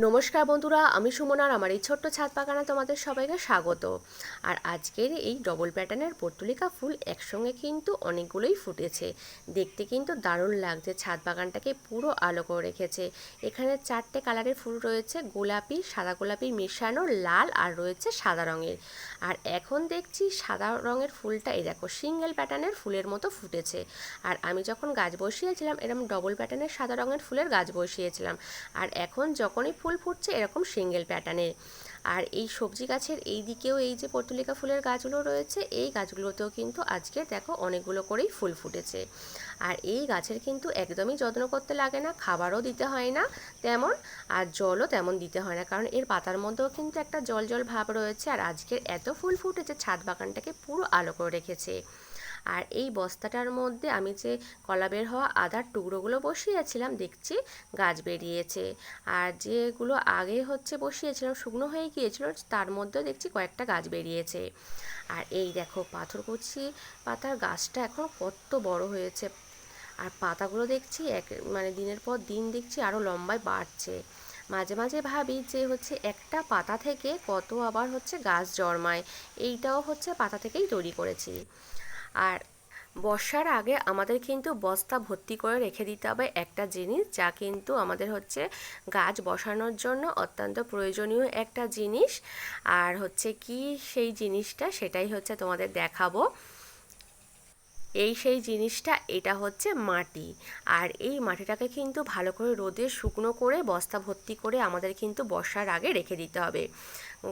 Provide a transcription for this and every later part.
নমস্কার বন্ধুরা, আমি সুমন আর আমার এই ছোট্ট ছাদ বাগানে তোমাদের সবাইকে স্বাগত। আর আজকের এই ডবল প্যাটার্নের পর্তুলিকা ফুল একসঙ্গে কিন্তু অনেকগুলোই ফুটেছে। দেখতে কিন্তু দারুণ লাগছে, ছাদ বাগানটাকে পুরো আলো করে রেখেছে। এখানে 4টে কালারের ফুল রয়েছে, গোলাপি, সাদা গোলাপি মেশানো, লাল আর রয়েছে সাদা রঙের। আর এখন দেখছি সাদা রঙের ফুলটা এই দেখো সিঙ্গেল প্যাটার্নের ফুলের মতো ফুটেছে। আর আমি যখন গাছ বসিয়েছিলাম এরকম ডবল প্যাটার্নের সাদা রঙের ফুলের গাছ বসিয়েছিলাম। আর এখন যখনই ফুল ফুটছে এরকম সিঙ্গেল প্যাটার্নে। আর এই সবজি গাছের এই দিকেও এই যে পর্তুলিকা ফুলের গাছগুলো রয়েছে, এই গাছগুলোতেও কিন্তু আজকে দেখো অনেকগুলো করেই ফুল ফুটেছে। আর এই গাছের কিন্তু একদমই যত্ন করতে লাগে না, খাবারও দিতে হয় না তেমন, আর জলও তেমন দিতে হয় না, কারণ এর পাতার মধ্যেও কিন্তু একটা জল জল ভাব রয়েছে। আর আজকের এত ফুল ফুটেছে ছাদ বাগানটাকে পুরো আলো করে রেখেছে। আর এই বস্তাটার মধ্যে আমি যে কলা বের হওয়া আদার টুকরোগুলো বসিয়েছিলাম দেখছি গাছ বেরিয়েছে। আর যেগুলো আগে বসিয়েছিলাম শুকনো হয়ে গিয়েছিল তার মধ্যেও দেখছি কয়েকটা গাছ বেরিয়েছে। আর এই দেখো পাথরকুচি পাতার গাছটা এখন কত বড় হয়েছে। আর পাতাগুলো দেখছি দিনের পর দিন দেখছি আরও লম্বায় বাড়ছে। মাঝে মাঝে ভাবি যে একটা পাতা থেকে কত আবার গাছ জন্মায়। এইটাও পাতা থেকেই তৈরি করেছি। আর বর্ষার আগে আমাদের কিন্তু বস্তা ভর্তি করে রেখে দিতে হবে একটা জিনিস, যা কিন্তু আমাদের গাছ বসানোর জন্য অত্যন্ত প্রয়োজনীয় একটা জিনিস। আর কি সেই জিনিসটা সেটাই তোমাদের দেখাবো। সেই জিনিসটা এটা মাটি। আর এই মাটিটাকে কিন্তু ভালো করে রোদে শুকনো করে বস্তা ভর্তি করে আমাদের কিন্তু বর্ষার আগে রেখে দিতে হবে।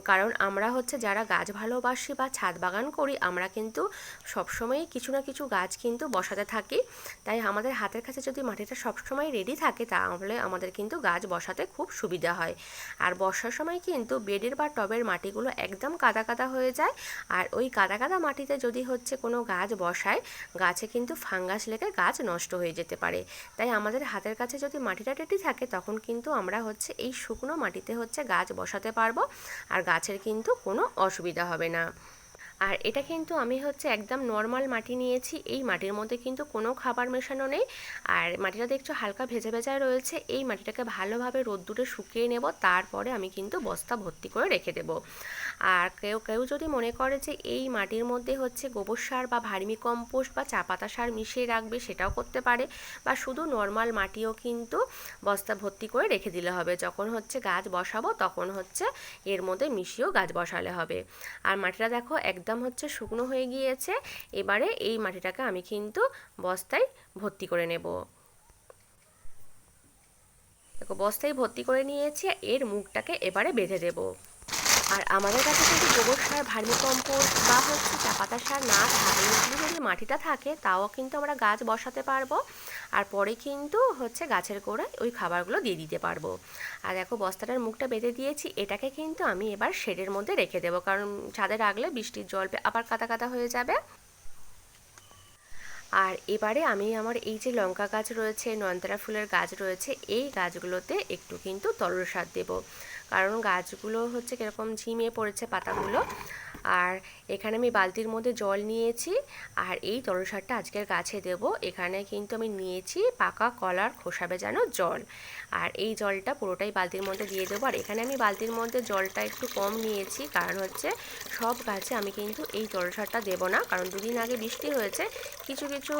কারণ আমরা যারা গাছ ভালোবাসি বা ছাদ বাগান করি আমরা কিন্তু সবসময়ই কিছু না কিছু গাছ কিন্তু বসাতে থাকি। তাই আমাদের হাতের কাছে যদি মাটিটা সবসময় রেডি থাকে তাহলে আমাদের কিন্তু গাছ বসাতে খুব সুবিধা হয়। আর বর্ষার সময় কিন্তু বেডের বা টবের মাটিগুলো একদম কাদা কাদা হয়ে যায়। আর ওই কাদা কাদা মাটিতে যদি কোনো গাছ বসায় গাছে কিন্তু ফাঙ্গাস লেগে গাছ নষ্ট হয়ে যেতে পারে। তাই আমাদের হাতের কাছে যদি মাটিটা রেডি থাকে তখন কিন্তু আমরা এই শুকনো মাটিতে গাছ বসাতে পারবো। আর গাছের কিন্তু কোনো অসুবিধা হবে না। আর এটা কিন্তু আমি একদম নর্মাল মাটি নিয়েছি, এই মাটির মধ্যে কিন্তু কোনো খাবার মেশানো নেই। আর মাটিটা দেখছো হালকা ভেজা ভেজা রয়েছে। এই মাটিটাকে ভালোভাবে রোদ্দুরে শুকিয়ে নেব, তারপরে আমি কিন্তু বস্তা ভর্তি করে রেখে দেব। আর কেউ কেউ যদি মনে করে যে এই মাটির মধ্যে গোবর সার বা ভার্মি কম্পোস্ট বা চা পাতা সার মিশিয়ে রাখবে, সেটাও করতে পারে। বা শুধু নর্মাল মাটিও কিন্তু বস্তা ভর্তি করে রেখে দিলে হবে, যখন গাছ বসাবো তখন এর মধ্যে মিশিয়েও গাছ বসালে হবে। আর মাটিটা দেখো একদম শুকনো হয়ে গিয়েছে। এবারে এই মাটিটাকে আমি কিন্তু বস্তায় ভর্তি করে নেব। দেখো বস্তায় ভর্তি করে নিয়েছি, এর মুখটাকে এবারে বেঁধে দেব। আর আমাদের কাছে কিন্তু গোবর সার, ভার্মি কম্পোস্ট বা চা পাতা সার না থাকলে যদি মাটিটা থাকে তাও কিন্তু আমরা গাছ বসাতে পারবো। আর পরে কিন্তু গাছের গোড়ায় ওই খাবারগুলো দিয়ে দিতে পারবো। আর দেখো বস্তাটার মুখটা বেঁধে দিয়েছি, এটাকে কিন্তু আমি এবার শেডের মধ্যে রেখে দেবো, কারণ ছাদে রাখলে বৃষ্টির জল আবার কাদা কাদা হয়ে যাবে। আর এবারে আমি আমার এই যে লঙ্কা গাছ রয়েছে, নয়নতারা ফুলের গাছ রয়েছে, এই গাছগুলোতে একটু কিন্তু তরল সার দেব, কারণ গাছগুলো কীরকম ঝিমিয়ে পড়েছে পাতাগুলো। আর এখানে আমি বালতির মধ্যে জল নিয়েছি, আর এই তরল সারটা আজকের গাছে দেব। এখানে কিন্তু আমি নিয়েছি পাকা কলার খোসা ভেজানো জল, আর এই জলটা পুরোটাই বালতির মধ্যে দিয়ে দেবো। আর এখানে আমি বালতির মধ্যে জলটা একটু কম নিয়েছি, কারণ সব গাছে আমি কিন্তু এই তরল সারটা দেবো না, কারণ দুদিন আগে বৃষ্টি হয়েছে, কিছু কিছু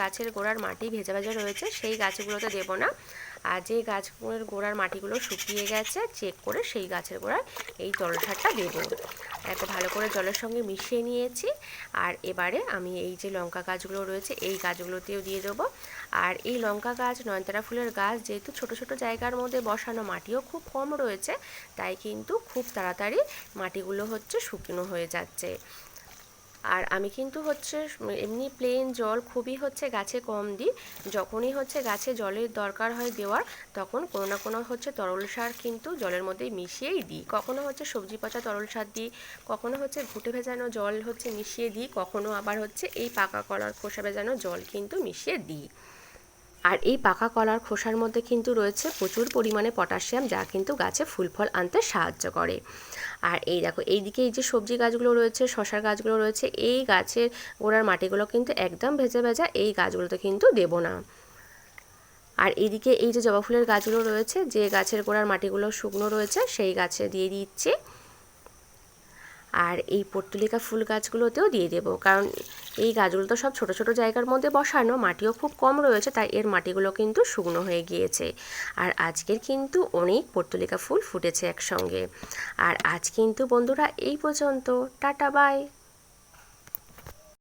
গাছের গোড়ার মাটি ভেজা ভেজা রয়েছে, সেই গাছগুলোতে দেবো না। আর যে গাছগুলোর গোড়ার মাটিগুলো শুকিয়ে গেছে চেক করে সেই গাছের গোড়ায় এই তরল সারটা দেবো। এত ভালো করে জলের সঙ্গে মিশিয়ে নিয়েছি। আর এবারে আমি এই যে লঙ্কা গাছগুলো রয়েছে এই গাছগুলোতেও দিয়ে দেবো। আর এই লঙ্কা গাছ, নয়নতারা ফুলের গাছ যেহেতু ছোট ছোট জায়গার মধ্যে বসানো, মাটিও খুব কম রয়েছে, তাই কিন্তু খুব তাড়াতাড়ি মাটিগুলো শুকনো হয়ে যাচ্ছে। আর আমি কিন্তু এমনি প্লেন জল খুবই গাছে কম দিই। যখনই গাছে জলের দরকার হয় দেওয়ার, তখন কোনো না কোনো তরল সার কিন্তু জলের মধ্যে মিশিয়েই দিই। কখনো সবজি পচা তরল সার দিই, কখনো ঘুঁটে ভেজানো জল মিশিয়ে দিই, কখনো আবার এই পাকা কলার খোসা ভেজানো জল কিন্তু মিশিয়ে দিই। আর এই পাকা কলার খোসার মধ্যে কিন্তু রয়েছে প্রচুর পরিমাণে পটাশিয়াম, যা কিন্তু গাছে ফুল ফল আনতে সাহায্য করে। আর এই দেখো এইদিকে এই যে সবজি গাছগুলো রয়েছে, শশার গাছগুলো রয়েছে, এই গাছের গোড়ার মাটিগুলো কিন্তু একদম ভেজা ভেজা, এই গাছগুলোতে কিন্তু দেবো না। আর এইদিকে এই যে জবা ফুলের গাছগুলো রয়েছে, যে গাছের গোড়ার মাটিগুলো শুকনো রয়েছে সেই গাছে দিয়ে দিচ্ছি। আর এই পর্তুলিকা ফুল গাছগুলোতেও দিয়ে দেব, কারণ এই গাছগুলো তো সব ছোট ছোট জায়গার মধ্যে বসানো, মাটিও খুব কম রয়েছে, তাই এর মাটিগুলো কিন্তু শুকনো হয়ে গিয়েছে। আর আজকের কিন্তু অনেক পর্তুলিকা ফুল ফুটেছে একসঙ্গে। আর আজ কিন্তু বন্ধুরা এই পর্যন্ত, টাটা বাই।